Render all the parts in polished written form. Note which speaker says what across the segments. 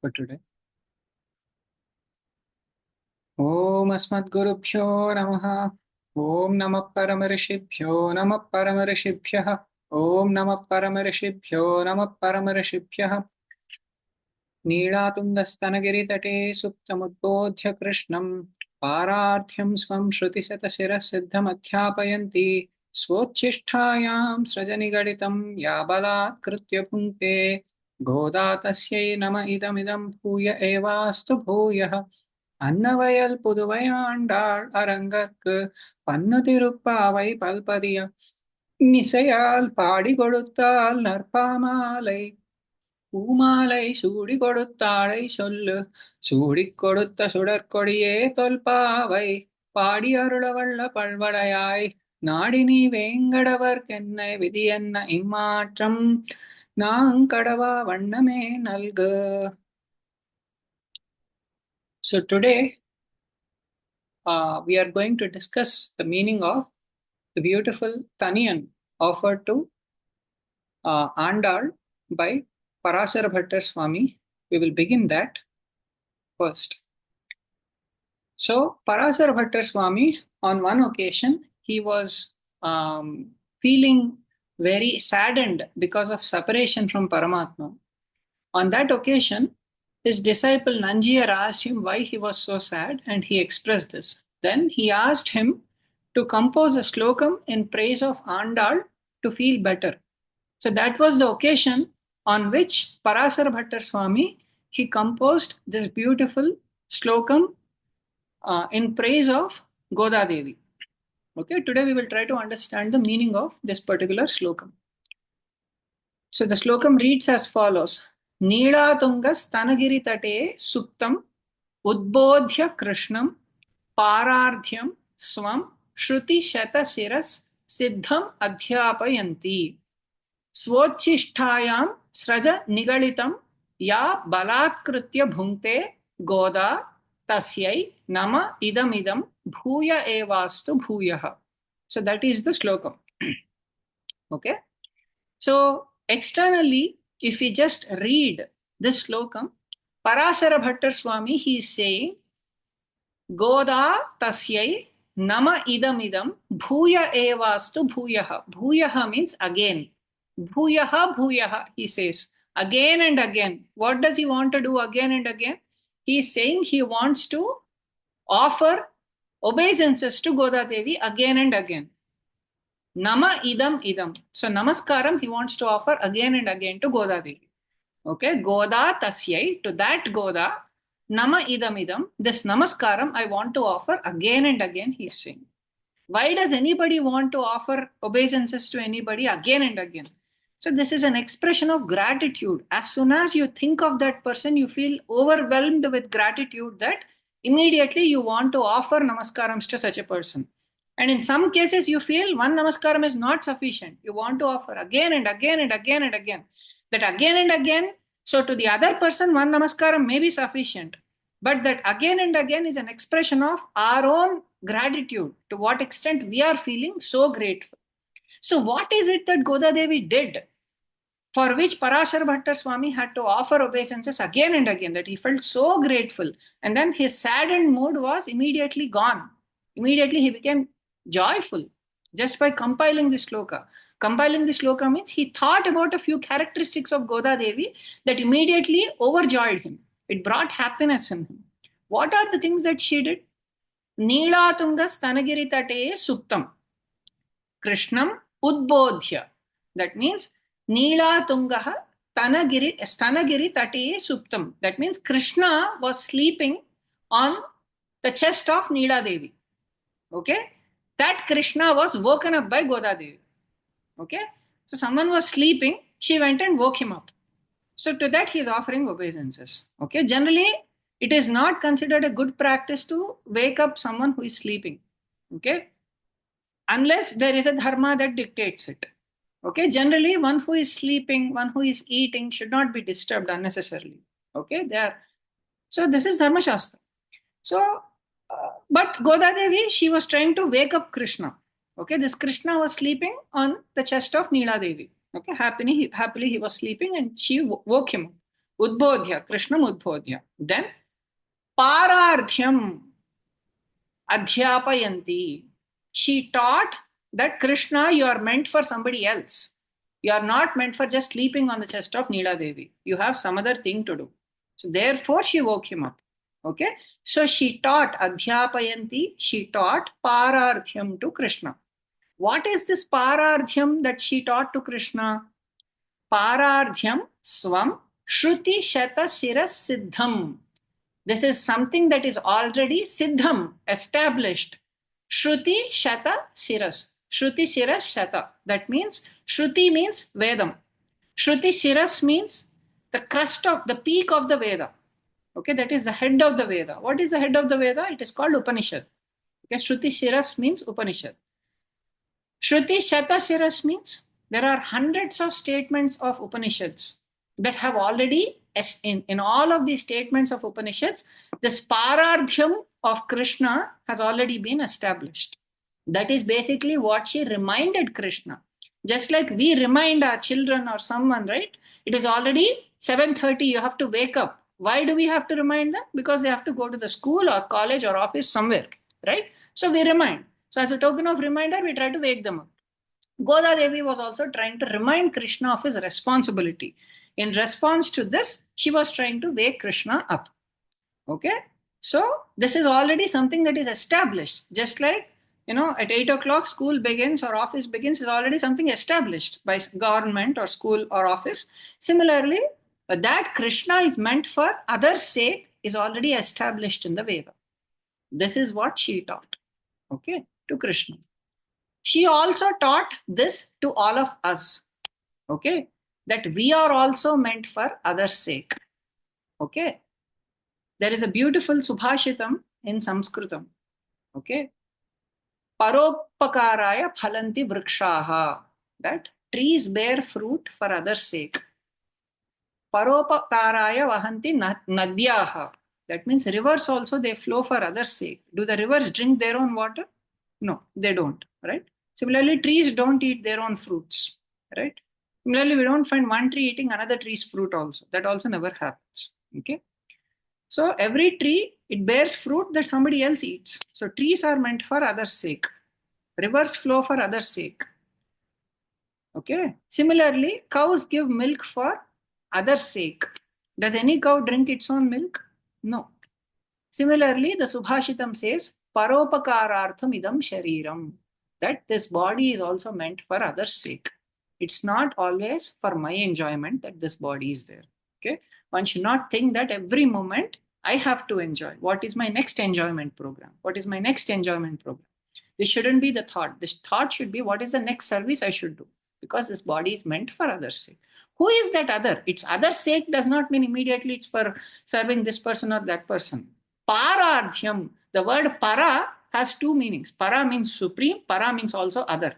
Speaker 1: for today. Om Asmadgurubhyo Namaha. Om Namah Paramarishibhyo Namah Paramarishibhyah. Om Namah Paramarishibhyo Namah Paramarishibhyah. नीलातुङ्गस्तनगिरितटे सुप्तमुद्बोध्य कृष्णं पारार्थ्यं स्वं श्रुतिशतशिरः सिद्धमध्यापयन्ति स्वोच्छिष्ठायां सृजनिगडितं या बलात्कृत्य भुङ्क्ते गोदा तस्यै नम इदमिदं भूय एवास्तु भूयः annavayal pudhuvai andAl arangarku pannu Thiruppavai palpadiya நிசையால் பாடி கொடுத்தால் நற்பாமாலை பூமாலை சூடி கொடுத்தாளை சொல்லு சூடிக் கொடுத்த சுடற்கொடியே தொல்பாவை பாடி அருளவள்ள பல்வளையாய் நாடி நீ வேங்கடவர்க்கென்ன விதி என்ன இம்மாற்றம் நாங்கடவா வண்ணமே நல்கு. So today we are going to discuss the meaning of the beautiful Thaniyan offered to andAl by Parasara Bhattar Swami. We will begin that first. So Parasara Bhattar Swami, on one occasion, he was feeling very saddened because of separation from Paramatma. On that occasion, his disciple Nanjiyar asked him why he was so sad, and he expressed this. Then he asked him to compose a slokam in praise of andAl to feel better. So that was the occasion on which Parasara Bhattar Swami, he composed this beautiful slokam in praise of Goda Devi. Okay, today we will try to understand the meaning of this particular slokam. So the slokam reads as follows. Nila tunga stanagiri thate suptam udbodhya krishnam parardhyam swam shruti shata siras siddham adhyapayanti स्वोच्छिष्ठायां सृज निगलितं या बलात्कृत्य भुङ्क्ते गोदा तस्यै नम idamidam bhuya evastu bhuyah. So that is the slokam. Okay. So externally, if we just read this slokam, Parasara Bhattar Swami, he is saying, Goda tasyai nama idamidam bhuya evastu bhuyah. Bhuyah means again. Bhuyaha, bhuyaha, he says, again and again. What does he want to do again and again? He is saying he wants to offer obeisances to Goda Devi again and again. Nama idam idam. So namaskaram he wants to offer again and again to Goda Devi. Okay, Goda tasyai, to that Goda, nama idam idam, this namaskaram I want to offer again and again, he is saying. Why does anybody want to offer obeisances to anybody again and again? So this is an expression of gratitude. As soon as you think of that person, you feel overwhelmed with gratitude that immediately you want to offer namaskarams to such a person. And in some cases, you feel one namaskaram is not sufficient. You want to offer again and again and again and again. That again and again, so to the other person, one namaskaram may be sufficient. But that again and again is an expression of our own gratitude, to what extent we are feeling so grateful. So what is it that Goda Devi did for which Parasara Bhattar Swami had to offer obeisances again and again, that he felt so grateful, and then his saddened mood was immediately gone. Immediately he became joyful just by compiling this sloka. Compiling this sloka means he thought about a few characteristics of Goda Devi that immediately overjoyed him. It brought happiness in him. What are the things that she did? Nila tunga stanagiri thate suptam krishnam udbodhya. That means Nila tungaha stanagiri thate suptam. That means Krishna was sleeping on the chest of Nila Devi. Okay, that Krishna was woken up by Goda Devi. Okay, so someone was sleeping, she went and woke him up. So to that he is offering obeisances. Okay, generally it is not considered a good practice to wake up someone who is sleeping. Okay, unless there is a dharma that dictates it. Okay, generally one who is sleeping, one who is eating should not be disturbed unnecessarily. Okay, so this is Dharma Shastra. So but Goda Devi, she was trying to wake up Krishna. Okay, this Krishna was sleeping on the chest of Nila Devi. Okay, happily he was sleeping and she woke him up. Udbodhya, Krishnam Udbodhya. Then Parardhyam Adhyapayanti. She taught that Krishna, you are meant for somebody else. You are not meant for just sleeping on the chest of Nila Devi. You have some other thing to do. So therefore, she woke him up. Okay. So she taught Adhyapayanti, she taught Parardhyam to Krishna. What is this Parardhyam that she taught to Krishna? Parardhyam Swam Shruti Shata Shiras Siddham. This is something that is already Siddham, established. Shruti Shata Shiras. Shruti Shiras Shata. That means, Shruti means Vedam. Shruti Shiras means the crest of, the peak of the Veda. Okay, that is the head of the Veda. What is the head of the Veda? It is called Upanishad. Okay, Shruti Shiras means Upanishad. Shruti Shata Shiras means there are hundreds of statements of Upanishads that have already, in all of these statements of Upanishads, this Parardhyam of Krishna has already been established. That is basically what she reminded Krishna. Just like we remind our children or someone, right? It is already 7:30, you have to wake up. Why do we have to remind them? Because they have to go to the school or college or office somewhere, right? So we remind. So as a token of reminder, we try to wake them up. Goda Devi was also trying to remind Krishna of his responsibility. In response to this, she was trying to wake Krishna up. Okay? So this is already something that is established. Just like, at 8 o'clock school begins or office begins is already something established by government or school or office. Similarly, that Krishna is meant for others' sake is already established in the Veda. This is what she taught, okay, to Krishna. She also taught this to all of us, okay, that we are also meant for others' sake, okay. There is a beautiful Subhashitam in Sanskritam, okay. Paropakaraya phalanti vrikshaha, that trees bear fruit for others' sake. Paropakaraya vahanti nadyaha, that means rivers also, they flow for others' sake. Do the rivers drink their own water? No, they don't, right? Similarly, trees don't eat their own fruits, right? Similarly, we don't find one tree eating another tree's fruit also. That also never happens, okay? So every tree, it bears fruit that somebody else eats. So trees are meant for others' sake. Rivers flow for others' sake, okay? Similarly, cows give milk for others' sake. Does any cow drink its own milk? No. Similarly, the Subhashitam says, Paropakarartham idam shariram, that this body is also meant for others' sake. It's not always for my enjoyment that this body is there. Okay? One should not think that every moment I have to enjoy. What is my next enjoyment program? What is my next enjoyment program? This shouldn't be the thought. This thought should be, what is the next service I should do? Because this body is meant for others' sake. Who is that other? It's others' sake does not mean immediately it's for serving this person or that person. Parardhyam. The word para has two meanings. Para means supreme, para means also other.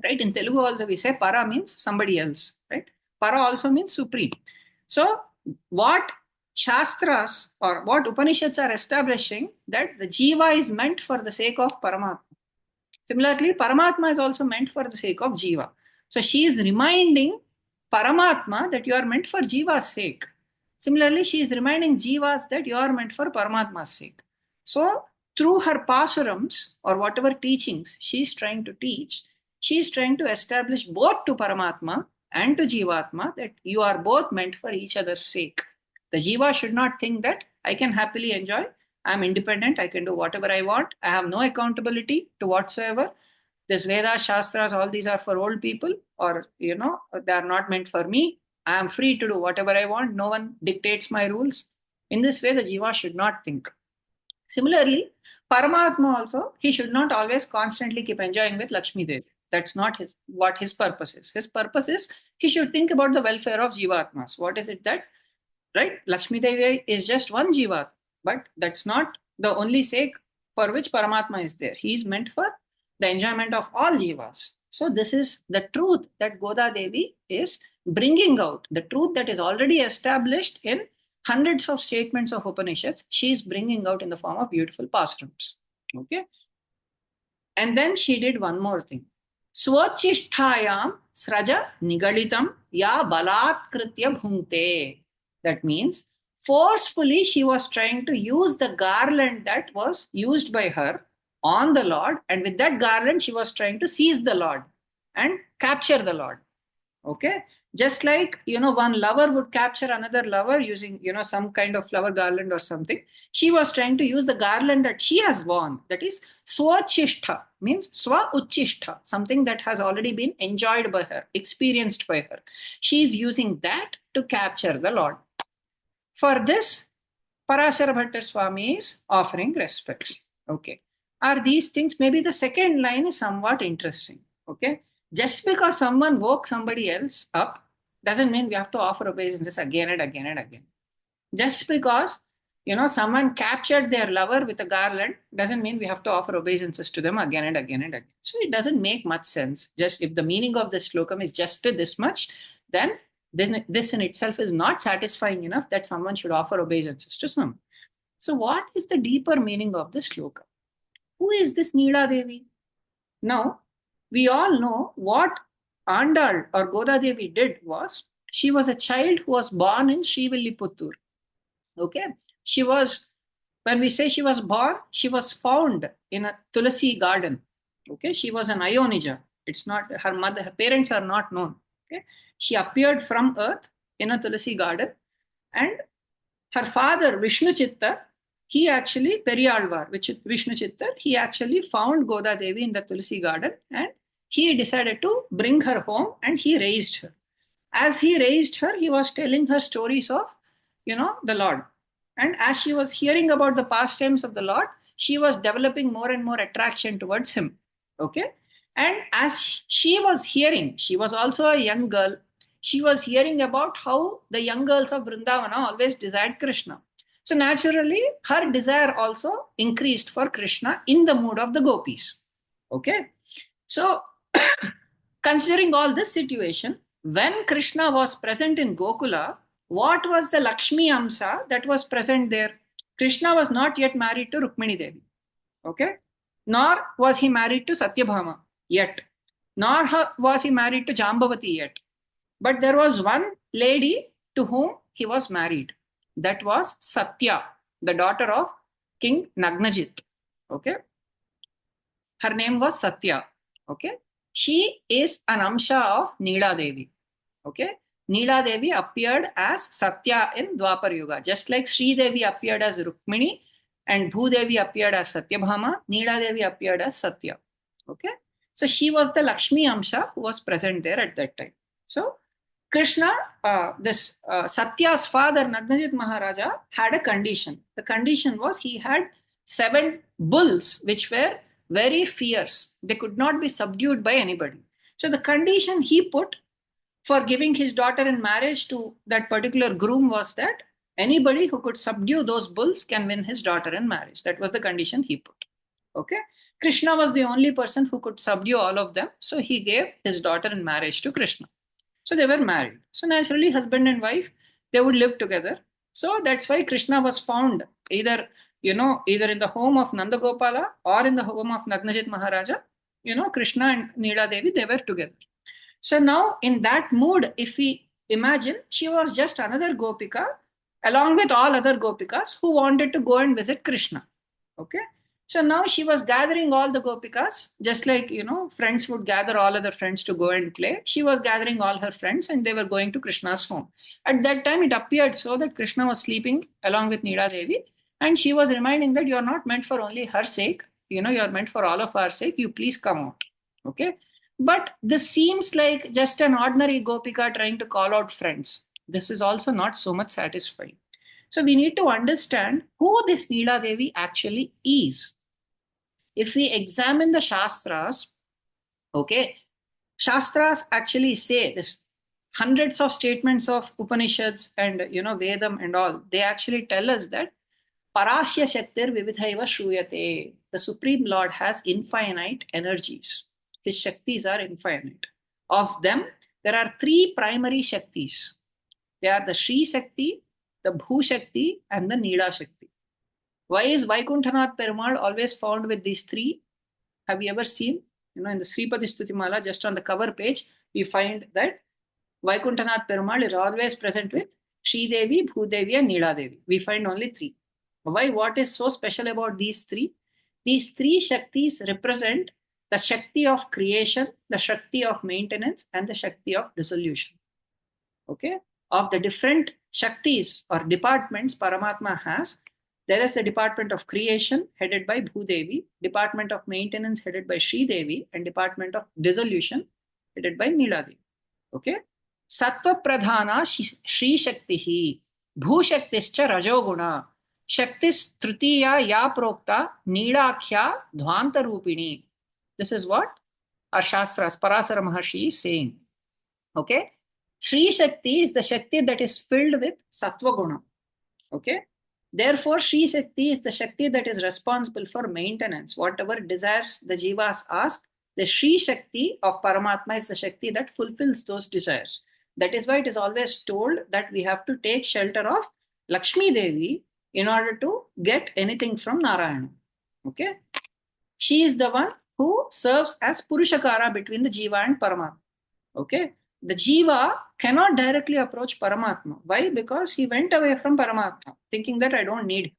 Speaker 1: Right? In Telugu also we say para means somebody else. Right? Para also means supreme. So what Shastras or what Upanishads are establishing, that the Jiva is meant for the sake of Paramatma. Similarly, Paramatma is also meant for the sake of Jiva. So she is reminding Paramatma that you are meant for Jiva's sake. Similarly, she is reminding Jivas that you are meant for Paramatma's sake. So through her pasurams or whatever teachings she is trying to teach, she is trying to establish both to Paramatma and to Jivatma that you are both meant for each other's sake. The Jiva should not think that I can happily enjoy, I am independent, I can do whatever I want, I have no accountability to whatsoever. This Veda, Shastras, all these are for old people, or they are not meant for me. I am free to do whatever I want. No one dictates my rules. In this way, the Jiva should not think. Similarly, Paramatma also, he should not always constantly keep enjoying with Lakshmi Devi. That's not what his purpose is. His purpose is he should think about the welfare of Jivatmas. What is it that, right? Lakshmi Devi is just one Jiva, but that's not the only sake for which Paramatma is there. He is meant for the enjoyment of all Jivas. So this is the truth that Goda Devi is bringing out, the truth that is already established in hundreds of statements of Upanishads, she is bringing out in the form of beautiful pastimes. Okay? And then she did one more thing. Swachisthayam sraja nigalitam ya balatkritya bhungte. That means forcefully she was trying to use the garland that was used by her on the Lord, and with that garland she was trying to seize the Lord and capture the Lord. Okay, just like one lover would capture another lover using some kind of flower garland or something. She was trying to use the garland that she has worn, that is swachishta, means swa uchishta, something that has already been enjoyed by her, experienced by her. She is using that to capture the Lord. For this, Parasara Bhatta Swami is offering respects. Okay, are these things, maybe the second line is somewhat interesting. Okay, just because someone woke somebody else up doesn't mean we have to offer obeisances again and again and again. Just because someone captured their lover with a garland doesn't mean we have to offer obeisances to them again and again and again. So it doesn't make much sense. Just if the meaning of this slokam is just this much, then this in itself is not satisfying enough that someone should offer obeisances to someone. So what is the deeper meaning of this sloka? Who is this Nila Devi? Now, we all know what andAl or Goda Devi did was, she was a child who was born in Srivilliputturu. Okay, she was, when we say she was born, she was found in a Tulasi garden. Okay, she was an Ionija. It's not her mother, her parents are not known. Okay, she appeared from earth in a Tulasi garden, and her father Vishnu Chitta, he actually Periyalvar, which Vishnu Chitta, he actually found Goda Devi in the Tulasi garden, and he decided to bring her home and he raised her. As he raised her, he was telling her stories of the Lord. And as she was hearing about the pastimes of the Lord, she was developing more and more attraction towards him. Okay, and as she was hearing, she was also a young girl. She was hearing about how the young girls of Vrindavana always desired Krishna. So naturally, her desire also increased for Krishna in the mood of the gopis. Okay, so considering all this situation, when Krishna was present in Gokula, what was the Lakshmi Amsa that was present there? Krishna was not yet married to Rukmini Devi. Okay? Nor was he married to Satyabhama yet. Nor was he married to Jambavati yet. But there was one lady to whom he was married. That was Satya, the daughter of King Nagnajit. Okay? Her name was Satya. Okay? She is an Amsha of Nila Devi. Okay? Nila Devi appeared as Satya in Dwapar Yuga. Just like Sri Devi appeared as Rukmini and Bhudevi appeared as Satyabhama, Nila Devi appeared as Satya. Okay? So she was the Lakshmi Amsha who was present there at that time. So Krishna, Satya's father, Nagnajit Maharaja, had a condition. The condition was he had 7 bulls which were very fierce. They could not be subdued by anybody. So the condition he put for giving his daughter in marriage to that particular groom was that anybody who could subdue those bulls can win his daughter in marriage. That was the condition he put. Okay. Krishna was the only person who could subdue all of them. So he gave his daughter in marriage to Krishna. So they were married. So naturally, husband and wife, they would live together. So that's why Krishna was found either in the home of Nanda Gopala or in the home of Nagnajit Maharaja. Krishna and Nila Devi, they were together. So now in that mood, if we imagine, she was just another Gopika along with all other Gopikas who wanted to go and visit Krishna. Okay. So now she was gathering all the Gopikas, just like, friends would gather all other friends to go and play. She was gathering all her friends and they were going to Krishna's home. At that time, it appeared so that Krishna was sleeping along with Nila Devi. And she was reminding that you're not meant for only her sake. You're meant for all of our sake. You please come out. Okay. But this seems like just an ordinary Gopika trying to call out friends. This is also not so much satisfying. So we need to understand who this Nila Devi actually is. If we examine the Shastras, okay, Shastras actually say this, hundreds of statements of Upanishads and Vedam and all, they actually tell us that Parasya Shaktir Vividhaiva Shruyate. The Supreme Lord has infinite energies. His Shaktis are infinite. Of them, there are 3 primary Shaktis. They are the Shri Shakti, the Bhu Shakti, and the Nila Shakti. Why is Vaikuntanath Perumal always found with these 3? Have you ever seen? In the Sripati Stutimala, just on the cover page, we find that Vaikuntanath Perumal is always present with Sri Devi, Bhudevi, and Nila Devi. We find only three. Why? What is so special about these three? These three Shaktis represent the Shakti of creation, the Shakti of maintenance, and the Shakti of dissolution. Okay? Of the different Shaktis or departments Paramatma has, there is the department of creation headed by Bhudevi, department of maintenance headed by Sri Devi, and department of dissolution headed by Nila Devi. Okay? Sattva pradhana Shri Shaktihi, Bhu Shaktischa Rajoguna, Shaktis Tritiya Ya Prokta, Nilakya Dhvanta Rupini. This is what our Shastras, Parasara Maharshi is saying. Okay? Shri Shakti is the Shakti that is filled with Sattva Guna. Okay? Therefore, Shri Shakti is the Shakti that is responsible for maintenance. Whatever desires the Jivas ask, the Shri Shakti of Paramatma is the Shakti that fulfills those desires. That is why it is always told that we have to take shelter of Lakshmi Devi in order to get anything from Narayana. Okay? She is the one who serves as Purushakara between the Jiva and Paramatma. Okay? The Jiva cannot directly approach Paramatma. Why? Because he went away from Paramatma, thinking that I don't need him.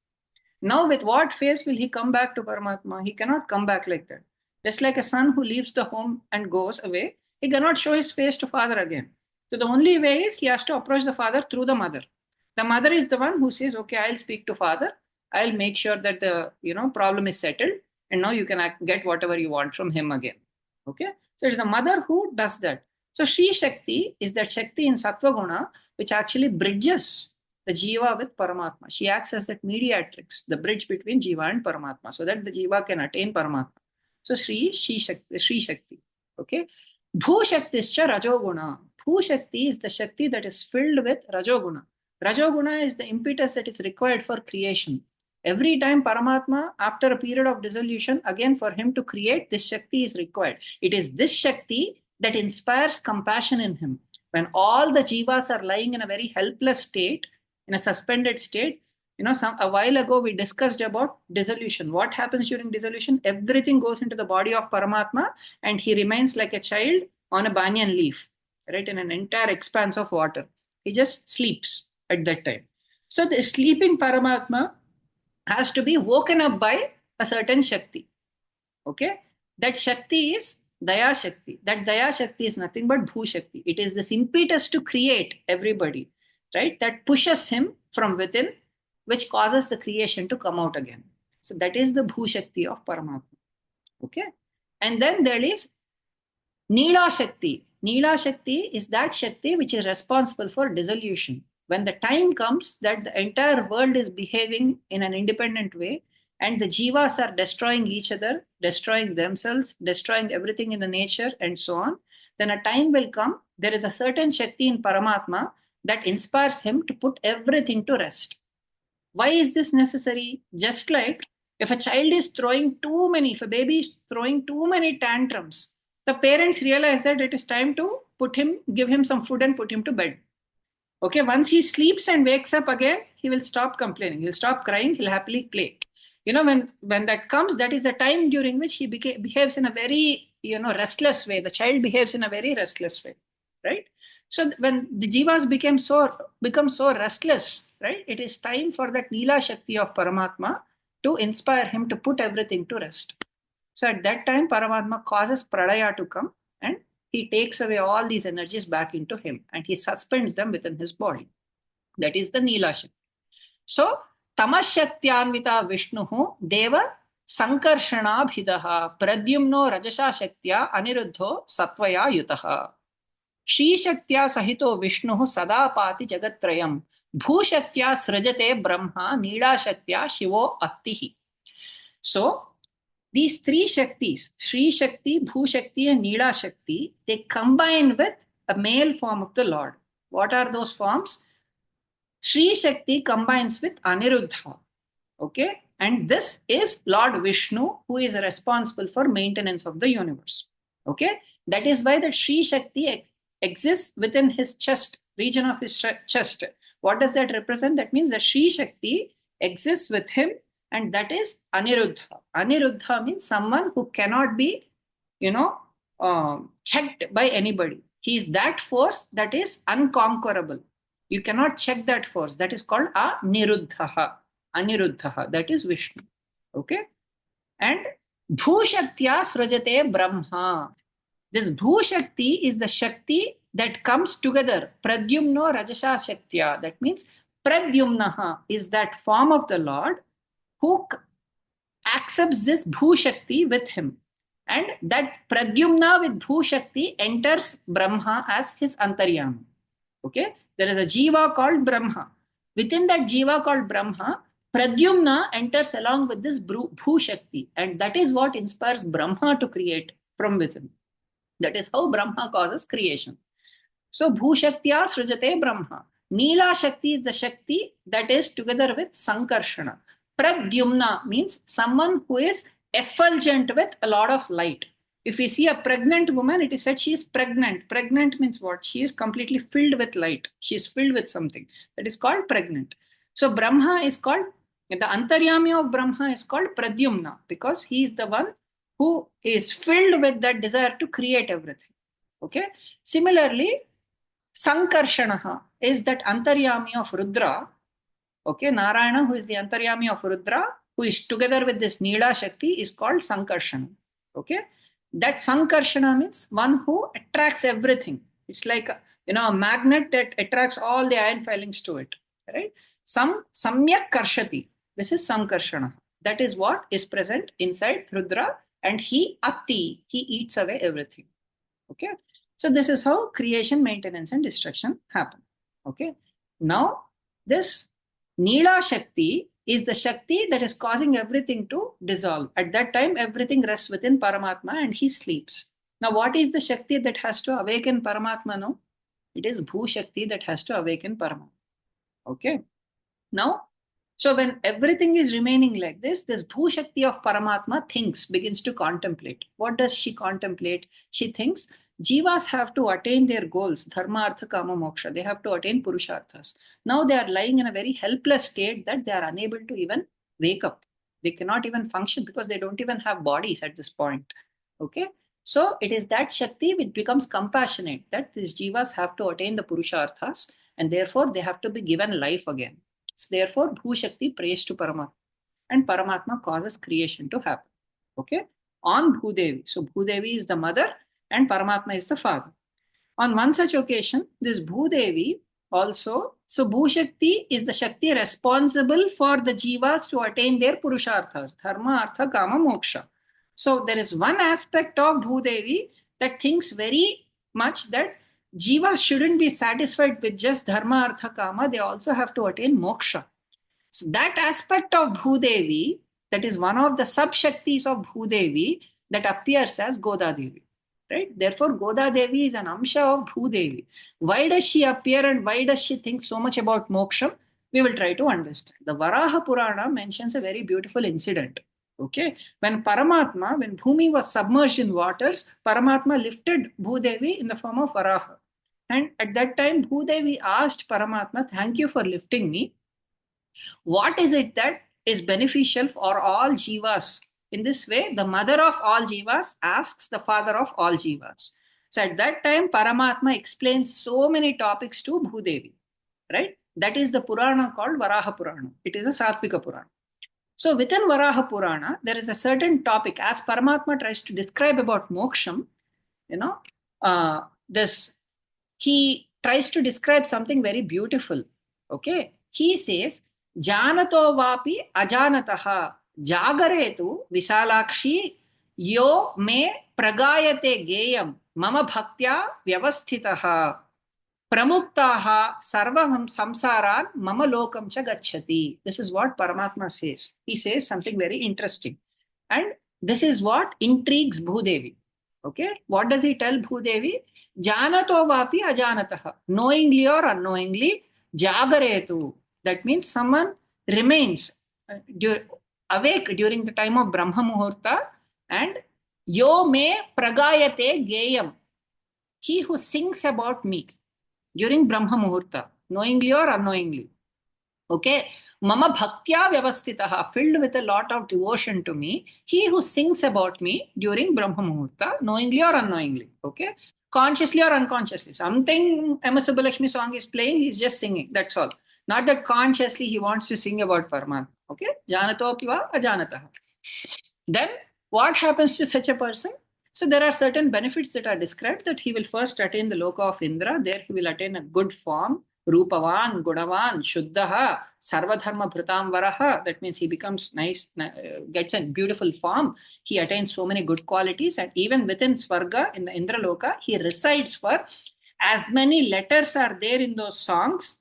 Speaker 1: Now, with what face will he come back to Paramatma? He cannot come back like that. Just like a son who leaves the home and goes away, he cannot show his face to father again. So the only way is he has to approach the father through the mother. The mother is the one who says, okay, I'll speak to father. I'll make sure that the problem is settled, and now you can get whatever you want from him again. Okay? So it is the mother who does that. So Shri Shakti is that Shakti in Sattva Guna which actually bridges the Jiva with Paramatma. She acts as that mediatrix, the bridge between Jiva and Paramatma, so that the Jiva can attain Paramatma. So Shri Shakti. Okay. Bhu Shaktischa Rajoguna. Bhu Shakti is the Shakti that is filled with Rajoguna. Rajoguna is the impetus that is required for creation. Every time Paramatma, after a period of dissolution, again for him to create, this Shakti is required. It is this Shakti that inspires compassion in him. When all the Jivas are lying in a very helpless state, in a suspended state, a while ago we discussed about dissolution. What happens during dissolution? Everything goes into the body of Paramatma and he remains like a child on a banyan leaf, right, in an entire expanse of water. He just sleeps at that time. So the sleeping Paramatma has to be woken up by a certain Shakti. Okay? That Shakti is Daya Shakti. That Daya Shakti is nothing but Bhu Shakti. It is this impetus to create everybody, right? That pushes him from within, which causes the creation to come out again. So that is the Bhu Shakti of Paramatma. Okay? And then there is Nila Shakti. Nila Shakti is that Shakti which is responsible for dissolution. When the time comes that the entire world is behaving in an independent way and the Jivas are destroying each other, destroying themselves, destroying everything in the nature and so on, then a time will come, there is a certain Shakti in Paramatma that inspires him to put everything to rest. Why is this necessary? Just like if a child is if a baby is throwing too many tantrums, the parents realize that it is time to give him some food and put him to bed. Okay, once he sleeps and wakes up again, he will stop complaining. He'll stop crying. He'll happily play. When that comes, that is the time during which he behaves in a very, restless way. The child behaves in a very restless way, right? So when the Jivas become so restless, right, it is time for that Nila Shakti of Paramatma to inspire him to put everything to rest. So at that time, Paramatma causes Pralaya to come and he takes away all these energies back into him and he suspends them within his body. That is the Nila Shakti. So, Tamashaktyanvita Vishnuhu Deva Sankarshanabhidaha Pradyumno Rajasha Shaktya Aniruddho Satvaya Yutaha. Shri Shaktya Sahito Vishnuhu Sadapati Jagatrayam Bhu Shaktya Srajate Brahma Nila Shaktya Shivo Attihi. So, these three Shaktis, Shri Shakti, Bhu Shakti, and Nila Shakti, they combine with a male form of the Lord. What are those forms? Shri Shakti combines with Aniruddha. Okay? And this is Lord Vishnu, who is responsible for maintenance of the universe. Okay? That is why the Shri Shakti exists within his chest, region of his chest. What does that represent? That means the Shri Shakti exists with him, and that is Aniruddha. Aniruddha means someone who cannot be, checked by anybody. He is that force that is unconquerable. You cannot check that force. That is called aniruddhaha. Aniruddhaha. That is Vishnu. Okay? And Bhushaktiya srajate Brahma. This Bhushakti is the Shakti that comes together. Pradyumno Rajasa Shaktya. That means Pradyumnaha is that form of the Lord who accepts this Bhushakti with him. And that Pradyumna with Bhushakti enters Brahma as his Antaryami. Okay? There is a Jiva called Brahma. Within that Jiva called Brahma, Pradyumna enters along with this Bhushakti. And that is what inspires Brahma to create from within. That is how Brahma causes creation. So Bhushaktiya srujate Brahma. Nila Shakti is the Shakti that is together with Sankarshana. Pradyumna means someone who is effulgent with a lot of light. If we see a pregnant woman, it is said she is pregnant. Pregnant means what? She is completely filled with light. She is filled with something. That is called pregnant. So Brahma is called, the Antaryami of Brahma is called Pradyumna because he is the one who is filled with that desire to create everything. Okay. Similarly, Sankarshanaha is that Antaryami of Rudra. Okay. Narayana, who is the Antaryami of Rudra, who is together with this Nila Shakti, is called Sankarshana. Okay. That Sankarshana means one who attracts everything. It's like a magnet that attracts all the iron filings to it. Right? Samyak Karshati. This is Sankarshana. That is what is present inside Rudra, and he eats away everything. Okay. So this is how creation, maintenance, and destruction happen. Okay. Now this Nila Shakti is the Shakti that is causing everything to dissolve. At that time, everything rests within Paramatma and he sleeps. Now, what is the Shakti that has to awaken Paramatma? No, it is Bhu Shakti that has to awaken Paramatma. Okay. Now, so when everything is remaining like this Bhu Shakti of Paramatma begins to contemplate. What does she contemplate? She thinks Jivas have to attain their goals, dharma, artha, kama, moksha. They have to attain purusharthas. Now they are lying in a very helpless state that they are unable to even wake up. They cannot even function because they don't even have bodies at this point. Okay. So it is that Shakti which becomes compassionate that these Jivas have to attain the purusharthas and therefore they have to be given life again. So therefore Bhu Shakti prays to Paramatma and Paramatma causes creation to happen. Okay. On Bhudevi. So Bhudevi is the mother and Paramatma is the father. On one such occasion, this Bhudevi also, so Bhu Shakti is the Shakti responsible for the Jivas to attain their Purusharthas, Dharma, Artha, Kama, Moksha. So there is one aspect of Bhudevi that thinks very much that Jivas shouldn't be satisfied with just Dharma, Artha, Kama, they also have to attain Moksha. So that aspect of Bhudevi, that is one of the sub-Shaktis of Bhudevi that appears as Goda Devi. Right? Therefore, Goda Devi is an Amsha of Bhudevi. Why does she appear and why does she think so much about moksha? We will try to understand. The Varaha Purana mentions a very beautiful incident. Okay, when Bhumi was submerged in waters, Paramatma lifted Bhudevi in the form of Varaha. And at that time, Bhudevi asked Paramatma, thank you for lifting me. What is it that is beneficial for all Jivas? In this way, the mother of all Jivas asks the father of all Jivas. So at that time, Paramatma explains so many topics to Bhudevi. Right? That is the Purana called Varaha Purana. It is a Satvika Purana. So within Varaha Purana, there is a certain topic. As Paramatma tries to describe about moksham, he tries to describe something very beautiful. Okay? He says, Janato vapi ajanataha jagaretu visalakshi yo me pragayate geyam mama bhaktya vyavasthitaha pramuktaha sarvam samsaran mama lokam cha gacchati. This is what Paramatma says. He says something very interesting. And this is what intrigues Bhudevi. Okay? What does he tell Bhudevi? Janato vapi ajanataha. Knowingly or unknowingly, jagaretu. That means someone remains awake during the time of Brahma Muhurta and yo me pragayate geyam. He who sings about me during Brahma Muhurta, knowingly or unknowingly. Okay. Mama bhaktya vyavasthitaha, filled with a lot of devotion to me. He who sings about me during Brahma Muhurta, knowingly or unknowingly. Okay. consciously or unconsciously. Something MS Subbulakshmi song is playing, he's just singing. That's all. Not that consciously he wants to sing about Paramatma. Okay? Janato piva ajanataha. Then what happens to such a person? So there are certain benefits that are described, that he will first attain the loka of Indra. There he will attain a good form. Rupavan, Gunavan, Shuddhaha, Sarvadharma Bhritam Varaha. That means he becomes nice, gets a beautiful form. He attains so many good qualities. And even within Swarga, in the Indra Loka, he resides for as many letters are there in those songs.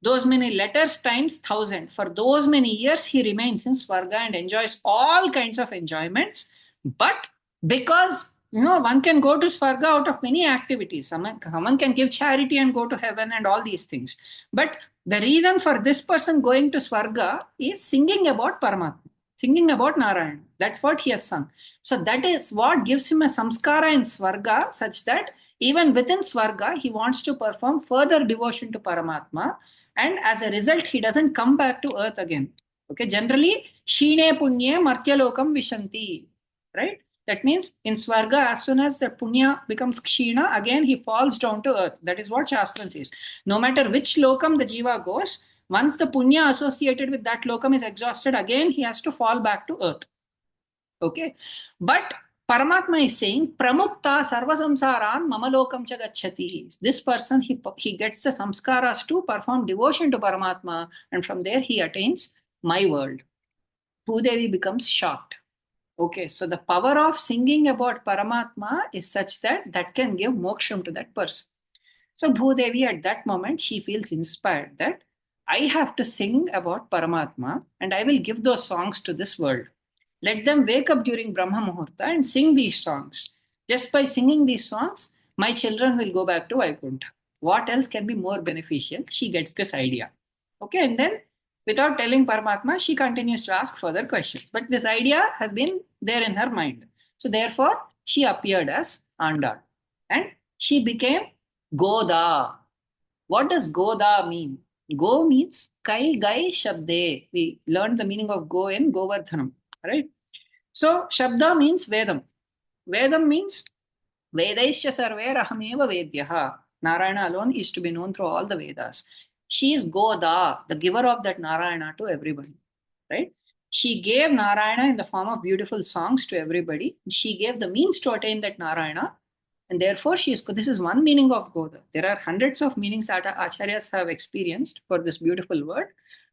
Speaker 1: Those many letters times 1,000. For those many years, he remains in Swarga and enjoys all kinds of enjoyments. But because one can go to Swarga out of many activities. Someone can give charity and go to heaven and all these things. But the reason for this person going to Swarga is singing about Paramatma, singing about Narayana. That's what he has sung. So that is what gives him a samskara in Swarga, such that even within Swarga, he wants to perform further devotion to Paramatma. And as a result, he doesn't come back to earth again. Okay, generally, Shine Punye Martyalokam Vishanti, right? That means in Swarga, as soon as the Punya becomes Kshina, again he falls down to earth. That is what Shastra says. No matter which lokam the Jiva goes, once the Punya associated with that lokam is exhausted, again he has to fall back to earth. Okay, but Paramatma is saying, Pramukta sarva samsaran mamalokam cha gacchati. This person, he gets the samskaras to perform devotion to Paramatma, and from there he attains my world. Bhudevi becomes shocked. Okay, so the power of singing about Paramatma is such that that can give moksham to that person. So Bhudevi at that moment, she feels inspired that I have to sing about Paramatma and I will give those songs to this world. Let them wake up during Brahma Muhurta and sing these songs. Just by singing these songs, my children will go back to Vaikuntha. What else can be more beneficial? She gets this idea. Okay, and then without telling Paramatma, she continues to ask further questions. But this idea has been there in her mind. So therefore, she appeared as andAl. And she became Goda. What does Goda mean? Go means Kai Gai Shabde. We learned the meaning of Go in Govardhanam. Right? So Shabda means Vedam. Vedam means Vedaisya sarve rahameva vedyaha. Narayana alone is to be known through all the Vedas. She is Goda, the giver of that Narayana to everybody. Right? She gave Narayana in the form of beautiful songs to everybody. She gave the means to attain that Narayana. And therefore, this is one meaning of Goda. There are hundreds of meanings that Acharyas have experienced for this beautiful word.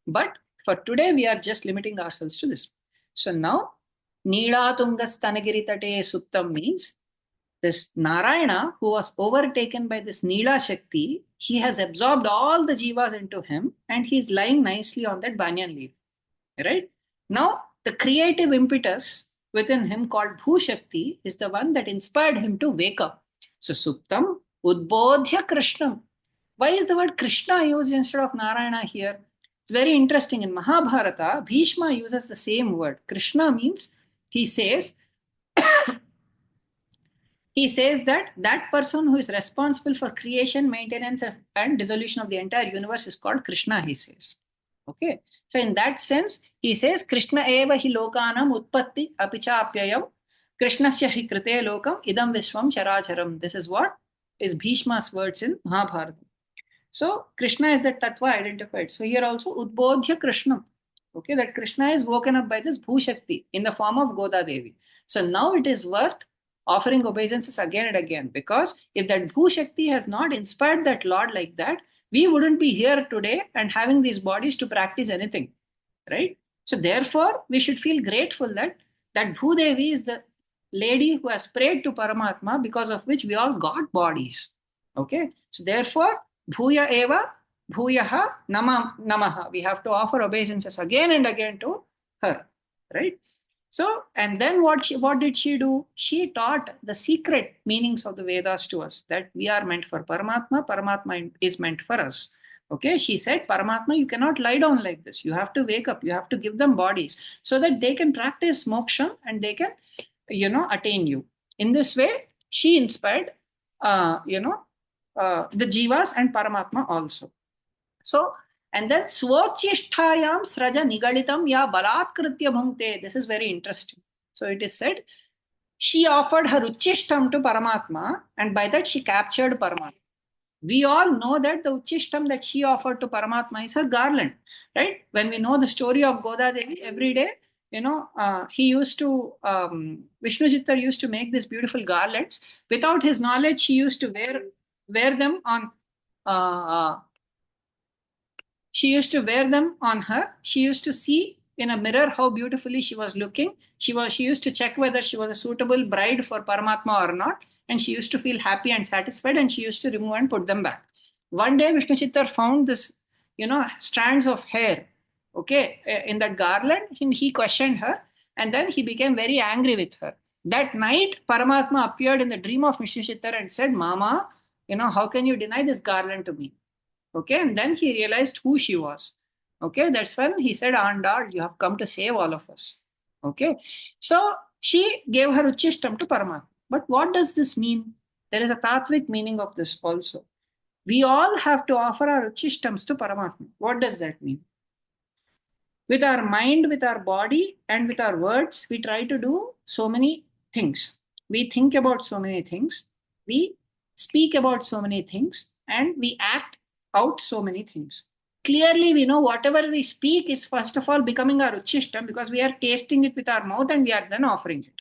Speaker 1: But for today, we are just limiting ourselves to this. So now, Nila tunga giri thate suptam means this Narayana, who was overtaken by this Nila Shakti, he has absorbed all the jivas into him and he's lying nicely on that banyan leaf. Right? Now, the creative impetus within him called Bhu Shakti is the one that inspired him to wake up. So, suptam udbodhya Krishnam. Why is the word Krishna used instead of Narayana here? It's very interesting. In Mahabharata, Bhishma uses the same word. Krishna means, he says that that person who is responsible for creation, maintenance, and dissolution of the entire universe is called Krishna, he says. Okay. So in that sense, he says, Krishna eva hi lokanam utpatti apichapyayam Krishnasya hi krite lokam idam vishwam characharam. This is what is Bhishma's words in Mahabharata. So Krishna is that tattva identified. So here also Udbodhya Krishna. Okay, that Krishna is woken up by this Bhu Shakti in the form of Goda Devi. So now it is worth offering obeisances again and again, because if that Bhu Shakti has not inspired that Lord like that, we wouldn't be here today and having these bodies to practice anything, right? So therefore, we should feel grateful that Bhu Devi is the lady who has prayed to Paramatma, because of which we all got bodies. Okay, so therefore, Bhuya eva, Bhuyaha, Namaha. We have to offer obeisances again and again to her, right? So, and then what did she do? She taught the secret meanings of the Vedas to us, that we are meant for Paramatma, Paramatma is meant for us. Okay, she said, Paramatma, you cannot lie down like this. You have to wake up. You have to give them bodies so that they can practice moksha and they can, attain you. In this way, she inspired, the jivas and Paramatma also. So, and then swochisthayam sraja nigalitam ya balatkritya bhunkte. This is very interesting. So it is said, she offered her Uchishtam to Paramatma, and by that she captured Paramatma. We all know that the Uchishtam that she offered to Paramatma is her garland, right? When we know the story of Goda Devi, every day, he used to, Vishnu Chitta used to make these beautiful garlands. Without his knowledge, she used to wear them on uh, she used to wear them on her. She used to see in a mirror how beautifully she was looking. She used to check whether she was a suitable bride for Paramatma or not, and she used to feel happy and satisfied, and she used to remove and put them back. One day Vishnu Chittar found this, strands of hair, okay, in that garland, and he questioned her, and then he became very angry with her. That night, Paramatma appeared in the dream of Vishnu Chittar and said, Mama, how can you deny this garland to me? Okay, and then he realized who she was. Okay, that's when he said, andAl, you have come to save all of us. Okay, so she gave her Uchishtam to Paramatma. But what does this mean? There is a tattvic meaning of this also. We all have to offer our Uchishtams to Paramatma. What does that mean? With our mind, with our body, and with our words, we try to do so many things. We think about so many things. We speak about so many things, and we act out so many things. Clearly, we know whatever we speak is first of all becoming our Uchishtam because we are tasting it with our mouth and we are then offering it.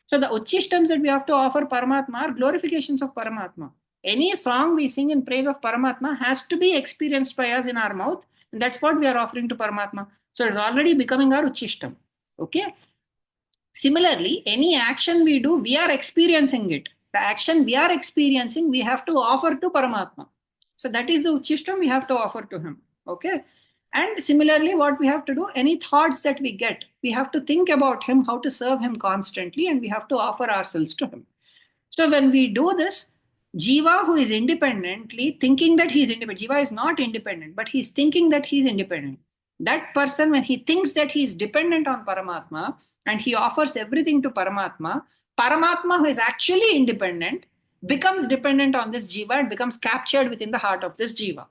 Speaker 1: So the Uchishtams that we have to offer Paramatma are glorifications of Paramatma. Any song we sing in praise of Paramatma has to be experienced by us in our mouth, and that's what we are offering to Paramatma. So it's already becoming our Uchishtam. Okay? Similarly, any action we do, we are experiencing it. The action we are experiencing, we have to offer to Paramatma. So that is the Uchishtam we have to offer to him. Okay? And similarly, what we have to do, any thoughts that we get, we have to think about him, how to serve him constantly, and we have to offer ourselves to him. So when we do this, Jiva, who is independently thinking that he is independent, Jiva is not independent, but he is thinking that he is independent. That person, when he thinks that he is dependent on Paramatma and he offers everything to Paramatma, Paramatma, who is actually independent, becomes dependent on this Jiva and becomes captured within the heart of this Jiva.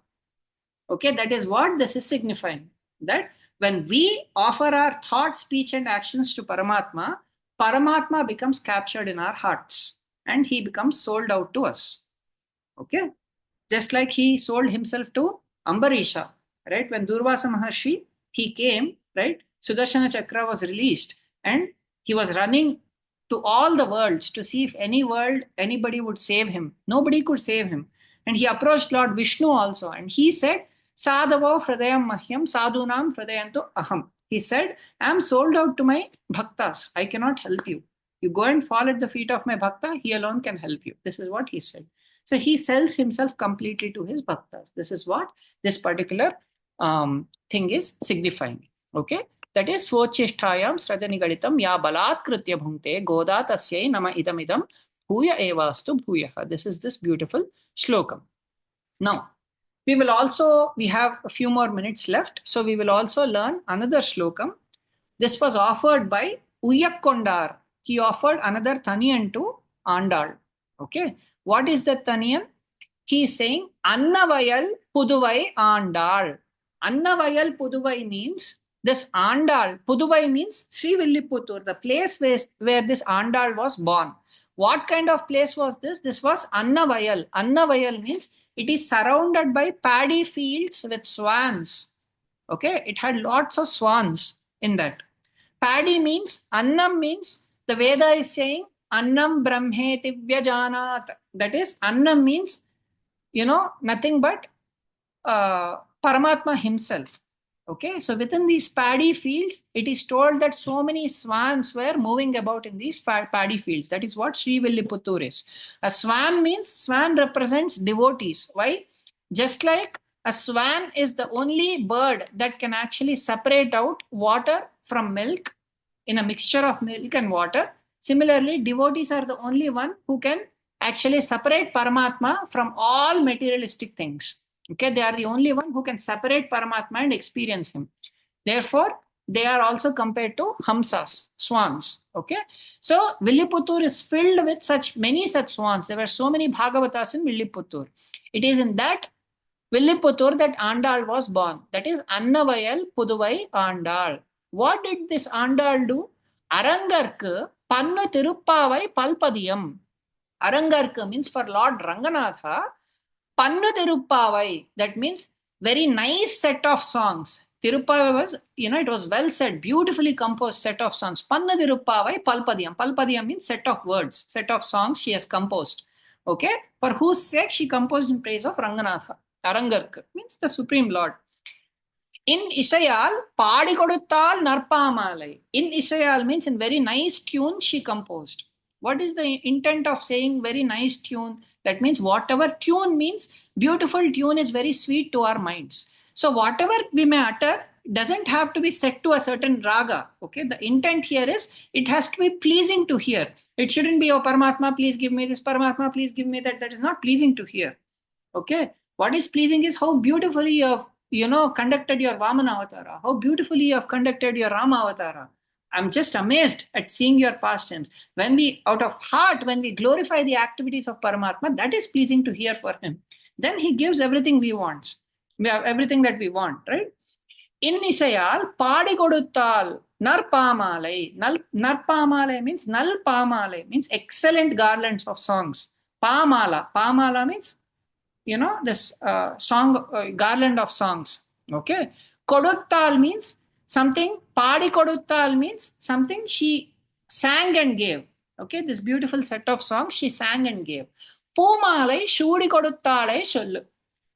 Speaker 1: Okay, that is what this is signifying. That when we offer our thought, speech, and actions to Paramatma, Paramatma becomes captured in our hearts and he becomes sold out to us. Okay, just like he sold himself to Ambarisha, right? When Durvasa Maharshi, he came, right? Sudarshana Chakra was released and he was running to all the worlds to see if anybody would save him. Nobody could save him. And he approached Lord Vishnu also and he said, Sadhavo hridayam mahyam sadhunam hridayanto aham. He said, I am sold out to my bhaktas. I cannot help you. You go and fall at the feet of my bhakta, he alone can help you. This is what he said. So he sells himself completely to his bhaktas. This is what this particular thing is signifying. Okay, that is Svocheshtayam srajanigaditam ya balat kritya bhunte goda tasyai nama idamidam bhuya evastu bhuyaha. This is this beautiful shlokam. Now, we have a few more minutes left. So we will also learn another shlokam. This was offered by Uyakkondar. He offered another Thaniyan to andAl. Okay. What is that Thaniyan? He is saying annavayal pudhuvai andAl. Annavayal pudhuvai means this andAl. Pudhuvai means Srivilliputturu, the place where this andAl was born. What kind of place was this? This was annavayal. Annavayal means it is surrounded by paddy fields with swans. Okay, it had lots of swans in that. Paddy means, annam means, the Veda is saying, annam brahmeti vyajanat. That is, annam means, nothing but Paramatma himself. Okay, so within these paddy fields, it is told that so many swans were moving about in these paddy fields. That is what Srivilliputturu is. A swan represents devotees. Why? Just like a swan is the only bird that can actually separate out water from milk in a mixture of milk and water. Similarly, devotees are the only one who can actually separate Paramatma from all materialistic things. Okay, they are the only one who can separate Paramatma and experience him. Therefore, they are also compared to Hamsas, swans. Okay, so Villiputtur is filled with many such swans. There were so many Bhagavatas in Villiputtur. It is in that Villiputtur that andAl was born. That is annavayal pudhuvai andAl. What did this andAl do? Arangarku, Pannu Thiruppavai Palpadiyam. Arangarku means for Lord Ranganatha. Pannu Thiruppavai, that means very nice set of songs. Thiruppavai was, it was well said, beautifully composed set of songs. Pannu Thiruppavai Palpadiyam. Palpadiyam means set of words, set of songs she has composed. Okay, for whose sake she composed in praise of Ranganatha. Arangarku means the Supreme Lord. In Isayal, Padi Koduttal Narpamalai. In Isayal means in very nice tune she composed. What is the intent of saying very nice tune? That means whatever tune means, beautiful tune is very sweet to our minds. So whatever we may utter doesn't have to be set to a certain raga. Okay, the intent here is it has to be pleasing to hear. It shouldn't be, oh Paramatma, please give me this, Paramatma, please give me that. That is not pleasing to hear. Okay, what is pleasing is how beautifully you have conducted your Vamana avatara, how beautifully you have conducted your Rama avatara. I'm just amazed at seeing your pastimes. When we, out of heart, when we glorify the activities of Paramatma, that is pleasing to hear for him. Then he gives everything we want. We have everything that we want, right? In Isayal, Padi Koduttal, Narpamalai. Narpamalai means Nal Pamalai, means excellent garlands of songs. Pamala. Pamala means this song, garland of songs. Okay, Koduttal means something. Padi Koduttal means something she sang and gave. Okay, this beautiful set of songs she sang and gave. Poomalai Shudi Koduttale Sollu.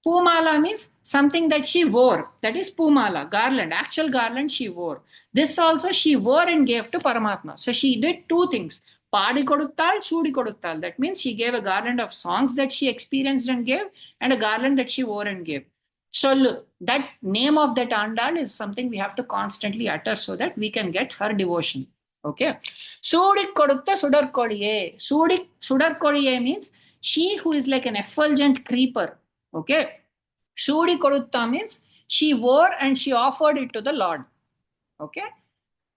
Speaker 1: Pumala means something that she wore. That is Pumala, garland, actual garland she wore. This also she wore and gave to Paramatma. So she did two things. Padi Koduttal, Chudi Koduttal. That means she gave a garland of songs that she experienced and gave, and a garland that she wore and gave. So that name of that andAl is something we have to constantly utter so that we can get her devotion. Okay. Sudi Kodutta Sudar Kodiye. Sudar Kodiye means she who is like an effulgent creeper. Okay. Shudi Kodutta means she wore and she offered it to the Lord. Okay.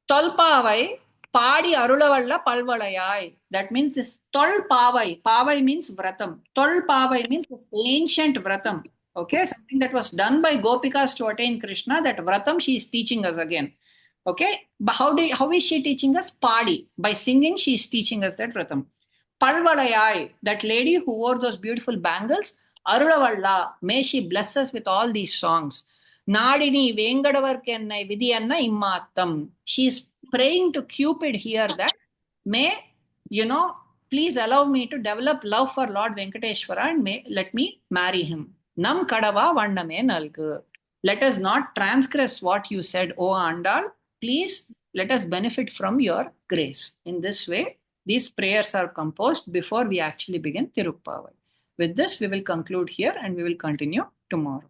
Speaker 1: Tolpavai Padi Arulavalla Palvalayai. That means this Tolpavai. Pavai means Vratam. Tolpavai means this ancient Vratam. Okay. Something that was done by Gopikas to attain Krishna. That Vratam she is teaching us again. Okay. But how is she teaching us? Padi. By singing, she is teaching us that Vratam. Palvalayai, that lady who wore those beautiful bangles, Arulavalla, may she bless us with all these songs. Nadini Vengadavarkennai Vidiyanna Immattam. She is praying to Cupid here that may, please allow me to develop love for Lord Venkateshwara and let me marry him. Nam Kadava Vandame Nalgu. Let us not transgress what you said, O andAl. Please let us benefit from your grace. In this way, these prayers are composed before we actually begin Thiruppavai. With this, we will conclude here and we will continue tomorrow.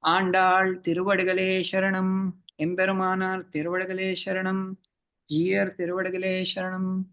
Speaker 1: andAl Tiruvadagale Sharanam, Emperumanar Tiruvadagale Sharanam, Jiyar Tiruvadagale Sharanam.